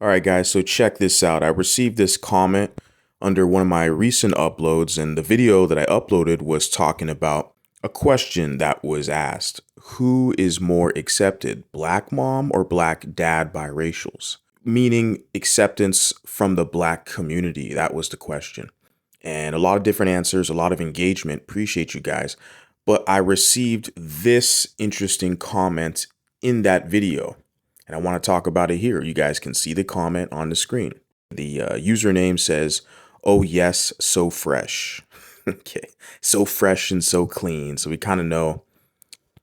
All right, guys, so check this out. I received this comment under one of my recent uploads, and the video that I uploaded was talking about a question that was asked. Who is more accepted, black mom or black dad biracials? Meaning acceptance from the black community. That was the question. And a lot of different answers, a lot of engagement. Appreciate you guys. But I received this interesting comment in that video, and I want to talk about it here. You guys can see the comment on the screen. The username says, "Oh yes, so fresh." Okay, so fresh and so clean. So we kind of know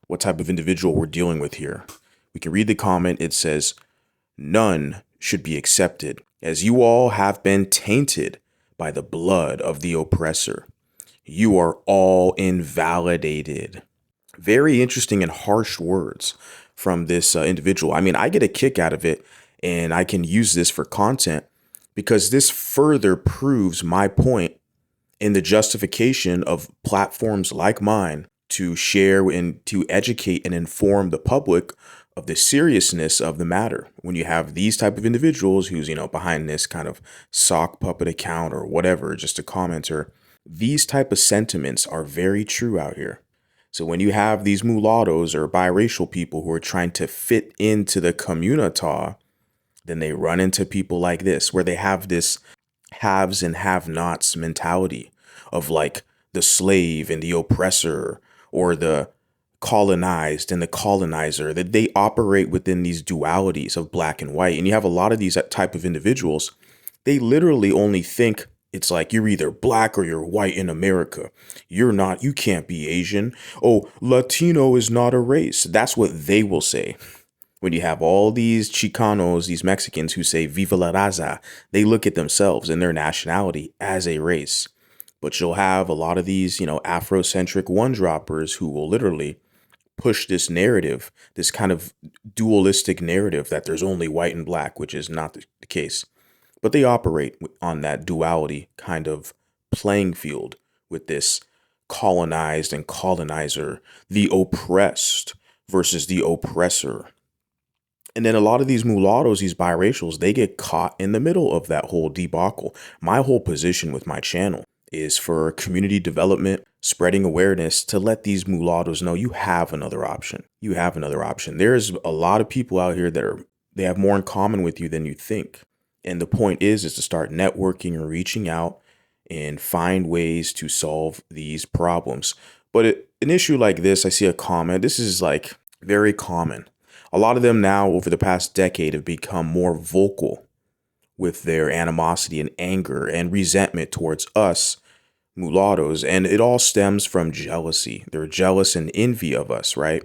what type of individual we're dealing with here. We can read the comment. It says, "None should be accepted, as you all have been tainted by the blood of the oppressor. You are all invalidated." Very interesting and harsh words from this individual. I mean, I get a kick out of it, and I can use this for content because this further proves my point in the justification of platforms like mine to share and to educate and inform the public of the seriousness of the matter. When you have these type of individuals who's, behind this kind of sock puppet account or whatever, just a commenter, these type of sentiments are very true out here. So when you have these mulattoes or biracial people who are trying to fit into the community, then they run into people like this, where they have this haves and have-nots mentality of like the slave and the oppressor, or the colonized and the colonizer, that they operate within these dualities of black and white. And you have a lot of these type of individuals. They literally only think it's like you're either black or you're white in America. You can't be Asian. Oh, Latino is not a race. That's what they will say. When you have all these Chicanos, these Mexicans who say Viva la raza, they look at themselves and their nationality as a race. But you'll have a lot of these, Afrocentric one-droppers who will literally push this narrative, this kind of dualistic narrative that there's only white and black, which is not the case. But they operate on that duality kind of playing field with this colonized and colonizer, the oppressed versus the oppressor. And then a lot of these mulattoes, these biracials, they get caught in the middle of that whole debacle. My whole position with my channel is for community development, spreading awareness, to let these mulattoes know you have another option. You have another option. There's a lot of people out here they have more in common with you than you think. And the point is to start networking or reaching out and find ways to solve these problems. But an issue like this, I see a comment. This is like very common. A lot of them now over the past decade have become more vocal with their animosity and anger and resentment towards us mulattoes. And it all stems from jealousy. They're jealous and envy of us, right?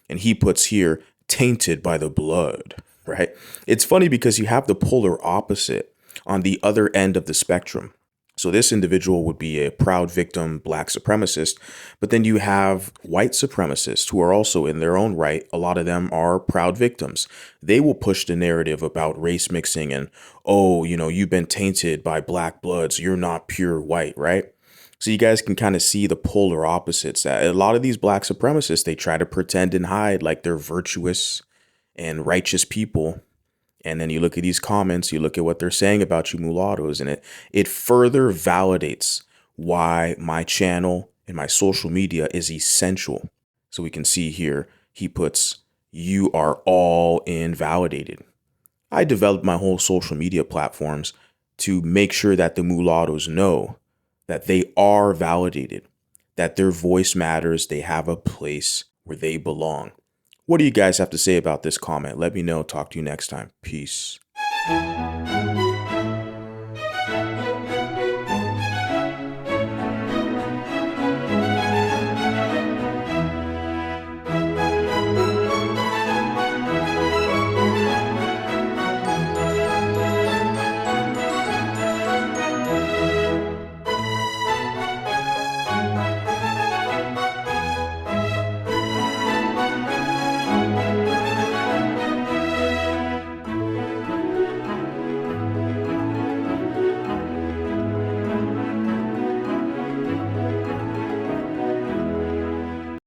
And he puts here, tainted by the blood, right? It's funny because you have the polar opposite on the other end of the spectrum. So this individual would be a proud victim, black supremacist, but then you have white supremacists who are also in their own right. A lot of them are proud victims. They will push the narrative about race mixing and, oh, you've been tainted by black blood, so you're not pure white, right? So you guys can kind of see the polar opposites. That a lot of these black supremacists, they try to pretend and hide like they're virtuous and righteous people. And then you look at these comments, you look at what they're saying about you mulattoes, and it further validates why my channel and my social media is essential. So we can see here, he puts, you are all invalidated. I developed my whole social media platforms to make sure that the mulattoes know that they are validated, that their voice matters, they have a place where they belong. What do you guys have to say about this comment? Let me know. Talk to you next time. Peace.